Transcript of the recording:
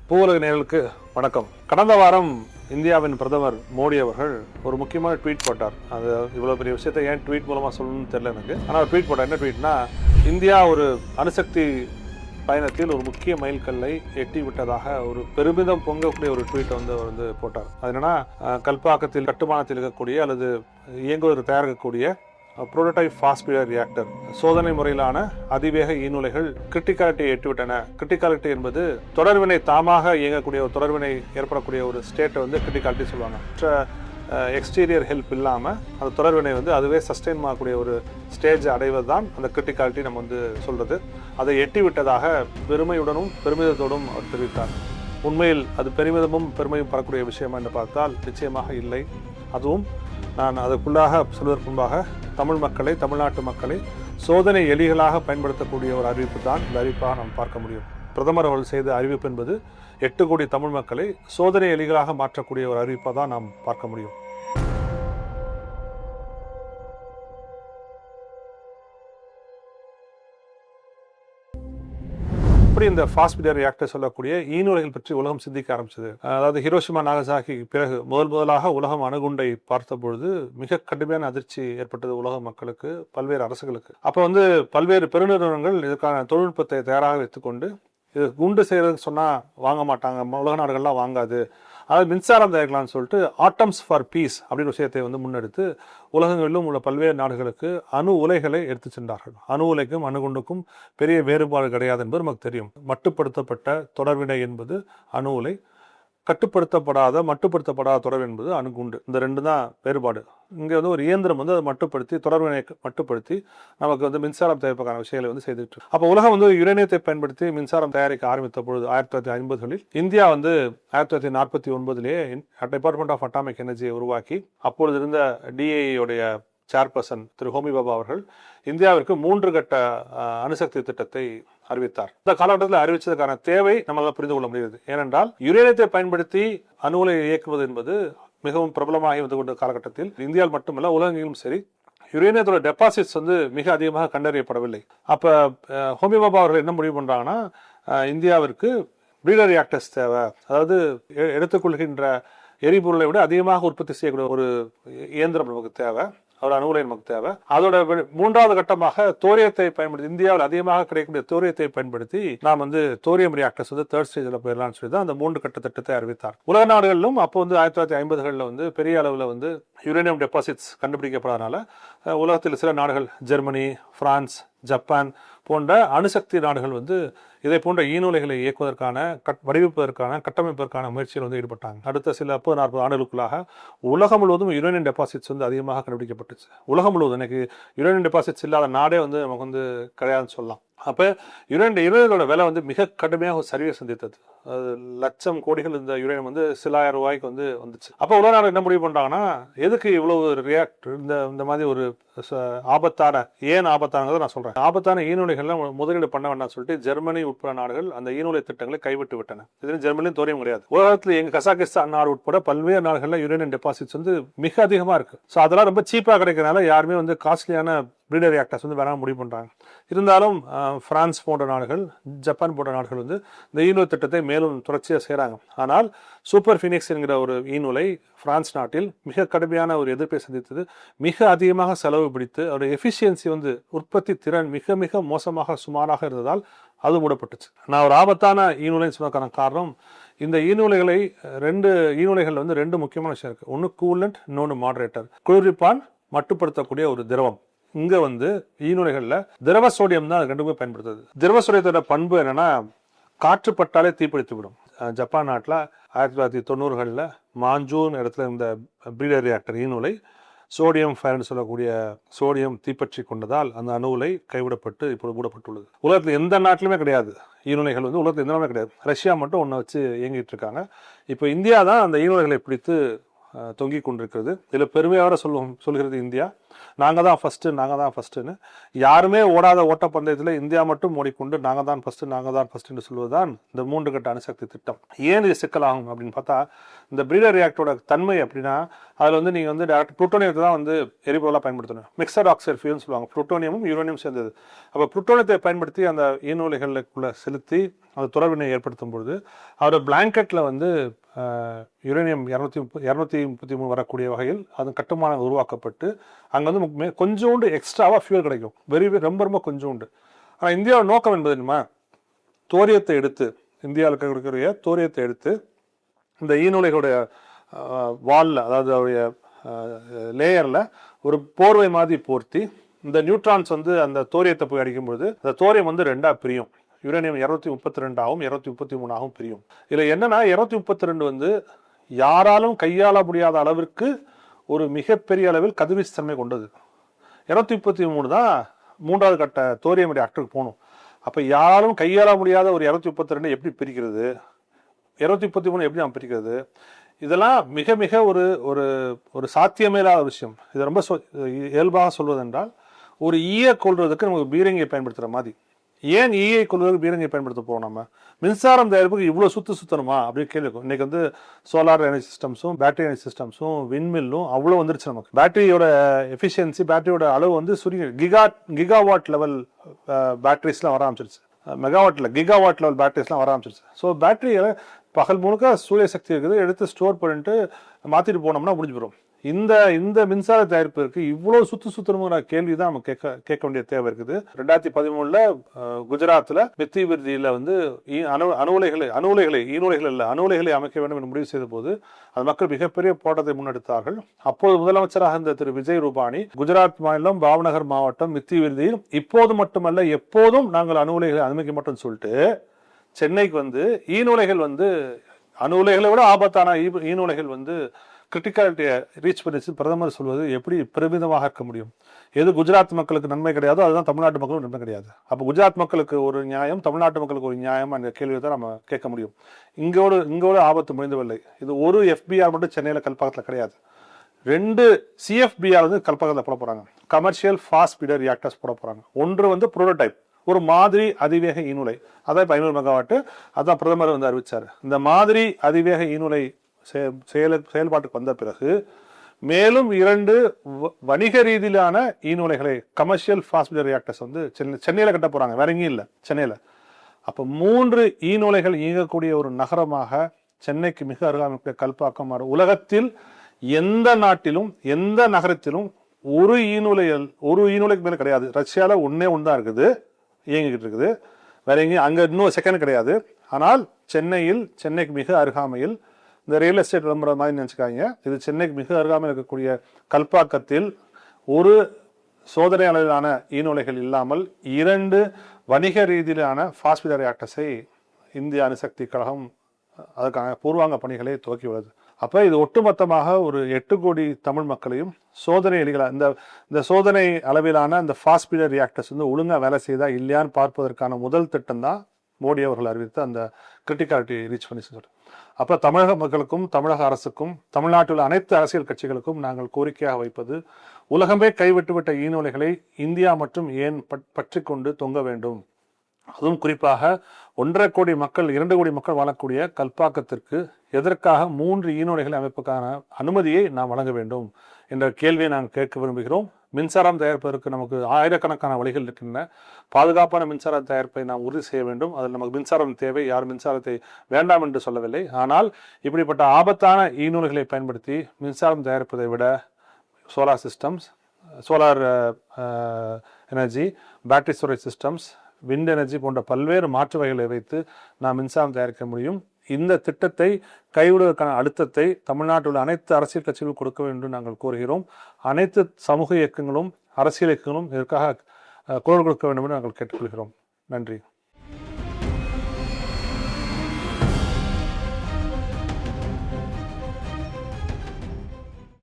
பூவுலக நேயர்களுக்கு வணக்கம். கடந்த வாரம் இந்தியாவின் பிரதமர் மோடி அவர்கள் ஒரு முக்கியமான ட்வீட் போட்டார். அது இவ்வளோ பெரிய விஷயத்தை ஏன் ட்வீட் மூலமாக சொல்லணும்னு தெரியல எனக்கு. ஆனால் ட்வீட் போட்டார். என்ன ட்வீட்னா, இந்தியா ஒரு அணுசக்தி பயணத்தில் ஒரு முக்கிய மைல்கல்லை எட்டி விட்டதாக ஒரு பெருமிதம் பொங்கக்கூடிய ஒரு ட்வீட்டை வந்து போட்டார். அது என்னன்னா, கல்பாக்கத்தில் கட்டுமானத்தில் இருக்கக்கூடிய அல்லது இயங்குவதற்கு தயாரிக்கக்கூடிய புரோட்டோடைப் ஃபாஸ்ட் பீடர் ரியாக்டர் சோதனை முறையிலான அதிவேக ஈநுலைகள் கிரிட்டிகாலிட்டியை எட்டிவிட்டன. கிரிட்டிகாலிட்டி என்பது தொடர்வினை தாமாக இயங்கக்கூடிய ஒரு தொடர்வினை ஏற்படக்கூடிய ஒரு ஸ்டேட்டை வந்து கிரிட்டிகாலிட்டி சொல்லுவாங்க. எக்ஸ்டீரியர் ஹெல்ப் இல்லாமல் அந்த தொடர்வினை வந்து அதுவே சஸ்டெயின் ஆகக்கூடிய ஒரு ஸ்டேஜ் அடைவது தான் அந்த கிரிட்டிகாலிட்டி நம்ம வந்து சொல்கிறது. அதை எட்டி விட்டதாக பெருமையுடனும் பெருமிதத்தோடும் அவர் தெரிவித்தார். உண்மையில் அது பெருமிதமும் பெருமையும் பெறக்கூடிய விஷயமா என்று பார்த்தால் நிச்சயமாக இல்லை. அதுவும் நான் அதற்குள்ளாக சொல்வதற்கு முன்பாக தமிழ் மக்களை, தமிழ்நாட்டு மக்களை சோதனை எலிகளாக பயன்படுத்தக்கூடிய ஒரு அறிவிப்பு தான் இந்த அறிவிப்பாக நாம் பார்க்க முடியும். பிரதமர் அவர்கள் செய்த அறிவிப்பு என்பது 8 கோடி தமிழ் மக்களை சோதனை எலிகளாக மாற்றக்கூடிய ஒரு அறிவிப்பாக தான் நாம் பார்க்க முடியும். இப்படி இந்த ஃபாஸ்ட் பீடர் ரியாக்டர் சொல்லக்கூடிய ஈநுலைகள் பற்றி உலகம் சிந்திக்க ஆரம்பிச்சது. அதாவது ஹிரோஷிமா நாகசாகி பிறகு முதலாக உலகம் அணுகுண்டை பார்த்த பொழுது மிக கடுமையான அதிர்ச்சி ஏற்பட்டது உலக மக்களுக்கு, பல்வேறு அரசுகளுக்கு. அப்போ வந்து பல்வேறு பெருநிறுவனங்கள் இதற்கான தொழில்நுட்பத்தை தயாராக வைத்துக்கொண்டு, இது குண்டு செய்யறதுன்னு சொன்னா வாங்க மாட்டாங்க, உலக நாடுகள்லாம் வாங்காது, அதாவது மின்சாரம் தயாரிக்கலாம்னு சொல்லிட்டு ஆட்டம்ஸ் ஃபார் பீஸ் அப்படின்னு விஷயத்தை வந்து முன்னெடுத்து உலகங்களிலும் உள்ள பல்வேறு நாடுகளுக்கு அணு உலைகளை எடுத்து சென்றார்கள். அணு உலைக்கும் அணுகுண்டுக்கும் பெரிய வேறுபாடு கிடையாது என்பது நமக்கு தெரியும். மட்டுப்படுத்தப்பட்ட தொடர்வினை என்பது அணு உலை, மட்டுப்படுத்தப்படாத தொடர்பு என்பது அணுகுண்டு. இந்த ரெண்டு தான் வேறுபாடு. இங்கே வந்து ஒரு இயந்திரம் வந்து அதை மட்டுப்படுத்தி, தொடர்பினை மட்டுப்படுத்தி நமக்கு வந்து மின்சாரம் தயாரிப்பதற்கான விஷயங்களை வந்து செய்துட்டு. அப்போ உலகம் வந்து யுரேனியத்தை பயன்படுத்தி மின்சாரம் தயாரிக்க ஆரம்பித்த பொழுது 1950களில் இந்தியா வந்து 1949லேயே டிபார்ட்மெண்ட் ஆஃப் அட்டாமிக் எனர்ஜியை உருவாக்கி அப்பொழுது இருந்த டிஏஇ சேர்பர்சன் திரு ஹோமி பாபா அவர்கள் இந்தியாவிற்கு 3 கட்ட அணுசக்தி திட்டத்தை அறிவித்தார். இந்த காலகட்டத்தில் அறிவித்ததற்கான தேவை நம்மளால் புரிந்து கொள்ள முடியுது. ஏனென்றால் யுரேனியத்தை பயன்படுத்தி அணு உலையை இயக்குவது என்பது மிகவும் பிரபலமாகி வந்து கொண்ட காலகட்டத்தில் இந்தியாவில் மட்டுமல்ல உலகெங்கிலும் சரி யுரேனியத்தோட டெபாசிட்ஸ் வந்து மிக அதிகமாக கண்டறியப்படவில்லை. அப்போ ஹோமி பாபா அவர்கள் என்ன முடிவு பண்ணுறாங்கன்னா, இந்தியாவிற்கு பிரீடர் ரியாக்டர்ஸ் தேவை, அதாவது எடுத்துக்கொள்கின்ற எரிபொருளை விட அதிகமாக உற்பத்தி செய்யக்கூடிய ஒரு இயந்திரம் நமக்கு தேவை, ஒரு அணு உலை நமக்கு தேவை. அதோட 3வது கட்டமாக தோரியத்தை பயன்படுத்தி, இந்தியாவில் அதிகமாக கிடைக்கக்கூடிய தோரியத்தை பயன்படுத்தி நாம் வந்து தோரியம் ரியாக்டர்ஸ் வந்து 3rd ஸ்டேஜில் போயிடலாம்னு சொல்லி தான் அந்த 3 கட்ட திட்டத்தை அறிவித்தார். உலக நாடுகளிலும் அப்போ வந்து 1950களில் வந்து பெரிய அளவில் வந்து யுரேனியம் டெபாசிட்ஸ் கண்டுபிடிக்கப்படாதனால உலகத்தில் சில நாடுகள், ஜெர்மனி, பிரான்ஸ், ஜப்பான் போன்ற அணுசக்தி நாடுகள் வந்து இதை போன்ற ஈநுலைகளை இயக்குவதற்கான வடிவமைப்பதற்கான கட்டமைப்பதற்கான முயற்சியில் வந்து ஈடுபட்டாங்க. அடுத்த சில 30-40 ஆண்டுகளுக்குள்ளாக உலகம் முழுவதும் யுரேனியம் டெபாசிட்ஸ் வந்து அதிகமாக கண்டுபிடிக்கப்பட்டுச்சு. உலகம் முழுவதும் எனக்கு யுரேனியம் டெபாசிட்ஸ் இல்லாத நாடே வந்து நமக்கு வந்து கிடையாதுன்னு சொல்லலாம். அப்போ யுரேனியத்தோட விலை வந்து மிக கடுமையாக ஒரு சரிவை சந்தித்தது. அது லட்சம் கோடிகள் இந்த யுரேனியம் வந்து சில ஆயிரம் ரூபாய்க்கு வந்து வந்துச்சு. அப்போ உலக நாடு என்ன முடிவு பண்ணுறாங்கன்னா, எதுக்கு இவ்வளவு ரியாக்டர் இந்த மாதிரி ஒரு ஆபத்தானதை நான் சொல்கிறேன், ஆபத்தான ஈநுலைகள்லாம் முதலீடு பண்ண வேண்டாம் சொல்லிட்டு ஜெர்மனி உட்பட நாடுகள் அந்த ஈநுலை திட்டங்களை கைவிட்டு விட்டன. இதுல ஜெர்மனியும் தோரியம் கிடையாது. உலகத்தில் எங்க கசாகிஸ்தான் நாடு உட்பட பல்வேறு நாடுகள்ல யுரேனியம் டெபாசிட்ஸ் வந்து மிக அதிகமா இருக்கு. ஸோ அதெல்லாம் ரொம்ப சீப்பா கிடைக்கிறதுனால யாருமே வந்து காஸ்ட்லியான பிரீடர் ரியாக்டர்ஸ் வந்து வேணாம் முடிவு பண்றாங்க. இருந்தாலும் பிரான்ஸ் போன்ற நாடுகள், ஜப்பான் போன்ற நாடுகள் வந்து இந்த ஈநுலை திட்டத்தை மேலும் தொடர்ச்சியாக செய்கிறாங்க. ஆனால் சூப்பர் ஃபினிக்ஸ் என்கிற ஒரு ஈநுலை பிரான்ஸ் நாட்டில் மிக கடுமையான ஒரு எதிர்ப்பை சந்தித்தது. மிக அதிகமாக செலவு பிடித்து அவருடைய எஃபிஷியன்சி வந்து உற்பத்தி திறன் மிக மிக மோசமாக சுமாராக இருந்ததால் அது மூடப்பட்டுச்சு. நான் ஒரு ஆபத்தான ஈநுலைன்னு சொன்னதுக்கான காரணம், இந்த ஈநுலைகளை 2 ஈநுலைகள் வந்து 2 முக்கியமான விஷயம் இருக்கு. ஒன்று கூலண்ட், இன்னொன்று மாடரேட்டர். குளிர்விப்பான் மட்டுப்படுத்தக்கூடிய ஒரு திரவம். இங்க வந்து ஈநுலைகள்ல திரவ சோடியம் தான் ரெண்டுமே பயன்படுத்துது. திரவ சோடியத்தோட பண்பு என்னன்னா, காற்று பட்டாலே தீப்பிடித்து விடும். ஜப்பான் நாட்டில் 1990களில் மாஞ்சூன் இடத்துல இந்த பிரீடர் ரியாக்டர் ஈநுலை சோடியம் ஃபயர்னு சொல்லக்கூடிய சோடியம் தீப்பற்றி கொண்டதால் அந்த அணு உலை கைவிடப்பட்டு இப்போது மூடப்பட்டுள்ளது. உலகத்தில் எந்த நாட்டிலுமே கிடையாது ஈநுலைகள் வந்து, உலகத்தில் எந்த நாளுமே கிடையாது. ரஷ்யா மட்டும் ஒன்றை வச்சு இயங்கிட்டு இருக்காங்க. இப்போ இந்தியா தான் அந்த ஈநுலைகளை பிடித்து தொங்கிக் கொண்டிருக்கிறது. இதில் பெருமையாக சொல்கிறது இந்தியா, நாங்கள் தான் ஃபஸ்ட்டுன்னு. யாருமே ஓடாத ஓட்டப்பந்தயத்தில் இந்தியா மட்டும் ஓடிக்கொண்டு நாங்கள் தான் ஃபஸ்ட்டுன்னு சொல்வதுதான் இந்த 3 கட்ட அணுசக்தி திட்டம். ஏன் இது சிக்கலாகும் அப்படின்னு பார்த்தா, இந்த பிரீடர் ரியாக்டரோட தன்மை அப்படின்னா, அதில் வந்து நீங்கள் வந்து டேரக்ட் புளூட்டோனியத்தை தான் வந்து எரிபொருளாக பயன்படுத்தணும். மிக்சட் ஆக்சைடு ஃபியூல்னு சொல்லுவாங்க, புளூட்டோனியமும் யூரேனியம் சேர்ந்தது. அப்போ புளூட்டோனியத்தை பயன்படுத்தி அந்த ஈநூலைகளுக்குள்ளே செலுத்தி அந்த தொடர்பினை ஏற்படுத்தும் பொழுது அவரோட பிளாங்கெட்டில் வந்து யுரேனியம் 233 வரக்கூடிய வகையில் அது கட்டுமானம் உருவாக்கப்பட்டு அங்கே வந்து கொஞ்சோண்டு எக்ஸ்ட்ராவாக ஃபியூல் கிடைக்கும். ரொம்ப கொஞ்சோண்டு. ஆனால் இந்தியாவோட நோக்கம் என்பது என்னமா, தோரியத்தை எடுத்து, இந்தியாவில் இருக்கக்கூடிய தோரியத்தை எடுத்து இந்த ஈநூலைகளுடைய வாலில், அதாவது அவருடைய லேயரில் ஒரு போர்வை மாதிரி போர்த்தி இந்த நியூட்ரான்ஸ் வந்து அந்த தோரியத்தை போய் அடிக்கும்பொழுது அந்த தோரியம் வந்து 2ஆக பிரியும். யுரேனியம் 232 233 பிரியும். இதில் என்னன்னா 232 வந்து யாராலும் கையாள முடியாத அளவிற்கு ஒரு மிகப்பெரிய அளவில் கதிர்வீச்சு தன்மை கொண்டது. 233 தான் 3வது கட்ட தோரியம் ரியாக்டருக்கு போகணும். அப்போ யாராலும் கையாள முடியாத ஒரு 232 எப்படி பிரிக்கிறது, 233 எப்படி நாம் பிரிக்கிறது, இதெல்லாம் மிக மிக ஒரு ஒரு ஒரு சாத்தியமேலாத விஷயம். இதை ரொம்ப இயல்பாக சொல்வதென்றால், ஒரு ஈயை கொள்வதற்கு நமக்கு பீரங்கியை பயன்படுத்துகிற மாதிரி. ஏன் ஈயை கொள்வதற்கு பீரங்கியை பயன்படுத்த போகிறோம்? நம்ம மின்சாரம் தயாரிப்புக்கு இவ்வளோ சுத்தணுமா அப்படின்னு கேள்வி இருக்கும். இன்னைக்கு வந்து சோலார் எனர்ஜி சிஸ்டம்ஸும் பேட்டரி எனர்ஜி சிஸ்டம்ஸும் விண்மில்லும் அவ்வளோ வந்துருச்சு. நமக்கு பேட்டரியோட எஃபிஷியன்சி, பேட்டரியோட அளவு வந்து கிகாவாட் லெவல் பேட்டரிஸ்லாம் வர ஆரம்பிச்சிருச்சு. மெகாவாட்டில் கிகாவாட் லெவல் பேட்டரிஸ்லாம் வர ஆரம்பிச்சிருச்சு. ஸோ பேட்டரியை பகல் முழுக்க சூரிய சக்தி இருக்குது, எடுத்து ஸ்டோர் பண்ணிட்டு மாற்றிட்டு போனோம்னா முடிஞ்சு போகிறோம். இந்த மின்சார தயாரிப்பிற்கு இவ்வளோ சுத்தணுங்கிற கேள்வி தான் நம்ம கேட்க வேண்டிய தேவை இருக்குது. 2013 குஜராத்தில் மித்தி விருதியில் வந்து அணுலைகளை அமைக்க வேண்டும் என்று முடிவு செய்த போது அது மக்கள் மிகப்பெரிய போராட்டத்தை முன்னெடுத்தார்கள். அப்போது முதலமைச்சராக இருந்த திரு விஜய் ரூபானி குஜராத் மாநிலம் பாவநகர் மாவட்டம் மித்தி விருதியில் இப்போது மட்டுமல்ல எப்போதும் நாங்கள் அணுலைகளை அமைக்க மட்டும் சொல்லிட்டு சென்னைக்கு வந்து ஈநூலைகள் வந்து அணுலைகளை விட ஆபத்தான ஈநூலைகள் வந்து கிரிட்டிகாலிட்டியை ரீச் பண்ணிச்சு பிரதமர் சொல்வது எப்படி பெருமிதமாக இருக்க முடியும்? எது குஜராத் மக்களுக்கு நன்மை கிடையாதோ அதுதான் தமிழ்நாட்டு மக்களுக்கு நன்மை கிடையாது. அப்போ குஜராத் மக்களுக்கு ஒரு நியாயம், தமிழ்நாட்டு மக்களுக்கு ஒரு நியாயம் என்ற கேள்வியை தான் நம்ம கேட்க முடியும். இங்கோட ஆபத்து முடிந்தவில்லை. இது ஒரு FBR மட்டும் சென்னையில் கல்பாக்கத்தில் கிடையாது. 2 CFBR வந்து கல்பாக்கத்தில் போட போகிறாங்க. கமர்ஷியல் ஃபாஸ்ட் பீடர் ரியாக்டர்ஸ் போட போகிறாங்க. ஒன்று வந்து புரோட்டோடைப், ஒரு மாதிரி அதிவேக ஈநூலை, அதான் 500 மெகாவாட்டு, அதான் பிரதமர் வந்து அறிவிச்சார். இந்த மாதிரி அதிவேக ஈநூலை செயல்பாட்டுக்கு வந்த பிறகு மேலும் 2 வணிக ரீதியிலான ஈநூலைகளை கமர்ஷியல் ஃபாஸ்ட் பீடர் ரியாக்டர்ஸ் வந்து சென்னையில் கட்ட போறாங்க, வேற எங்கேயும் இல்லை, சென்னையில். அப்போ 3 ஈநூலைகள் இயங்கக்கூடிய ஒரு நகரமாக சென்னைக்கு மிக அருகாமைக்கு கல்பாக்கம் மாறும். உலகத்தில் எந்த நாட்டிலும் எந்த நகரத்திலும் ஒரு ஈநூலைக்கு மேலே கிடையாது. ரஷ்யாவில் ஒன்னே தான் இருக்குது, இயங்கிக்கிட்டு இருக்குது. வேற எங்கேயும் அங்கே இன்னும் செகண்ட் கிடையாது. ஆனால் சென்னைக்கு மிக அருகாமையில், இந்த ரியல் எஸ்டேட் விளம்பர மாதிரி நினச்சிக்காங்க, இது சென்னைக்கு மிக அருகாமையில் இருக்கக்கூடிய கல்பாக்கத்தில் ஒரு சோதனை அளவிலான ஈநூலைகள் இல்லாமல் 2 வணிக ரீதியிலான ஃபாஸ்ட் பீடர் ரியாக்டர்ஸை இந்திய அணுசக்தி கழகம் அதற்கான பூர்வாங்க பணிகளை துவக்கியுள்ளது. அப்போ இது ஒட்டுமொத்தமாக ஒரு 8 கோடி தமிழ் மக்களையும் சோதனை எலிகளை, இந்த சோதனை அளவிலான இந்த ஃபாஸ்ட் பீடர் ரியாக்டர்ஸ் வந்து ஒழுங்காக வேலை செய்தா இல்லையான்னு பார்ப்பதற்கான முதல் திட்டம் தான் மோடி அவர்கள் அறிவித்த அந்த கிரிட்டிகாலிட்டி ரீச் பண்ணி சொல்றாரு. அப்போ தமிழக மக்களுக்கும் தமிழக அரசுக்கும் தமிழ்நாட்டில் அனைத்து அரசியல் கட்சிகளுக்கும் நாங்கள் கோரிக்கையாக வைப்பது, உலகமே கைவிட்டுவிட்ட ஈநூலைகளை இந்தியா மட்டும் ஏன் பற்றி கொண்டு தொங்க வேண்டும்? அதுவும் குறிப்பாக 1.5 கோடி மக்கள் 2 கோடி மக்கள் வாழக்கூடிய கல்பாக்கத்திற்கு எதற்காக 3 ஈநூலைகளை அமைப்புக்கான அனுமதியை நாம் வழங்க வேண்டும் என்ற கேள்வியை நாங்கள் கேட்க விரும்புகிறோம். மின்சாரம் தயாரிப்பதற்கு நமக்கு ஆயிரக்கணக்கான வழிகள் இருக்கின்றன. பாதுகாப்பான மின்சார தயாரிப்பை நாம் உறுதி செய்ய வேண்டும். அதில் நமக்கு மின்சாரம் தேவை, யார் மின்சாரத்தை வேண்டாம் என்று சொல்லவில்லை. ஆனால் இப்படிப்பட்ட ஆபத்தான ஈநூல்களை பயன்படுத்தி மின்சாரம் தயாரிப்பதை விட solar systems, solar energy, battery storage systems, wind energy போன்ற பல்வேறு மாற்று வகைகளை வைத்து நாம் மின்சாரம் தயாரிக்க முடியும். இந்த திட்டத்தை கைவிடுவதற்கான அழுத்தத்தை தமிழ்நாட்டில் உள்ள அனைத்து அரசியல் கட்சிகளும் கொடுக்க வேண்டும் நாங்கள் கோருகிறோம். அனைத்து சமூக இயக்கங்களும் அரசியல் இயக்கங்களும் இதற்காக குரல் கொடுக்க வேண்டும் என்று நாங்கள் கேட்டுக்கொள்கிறோம். நன்றி.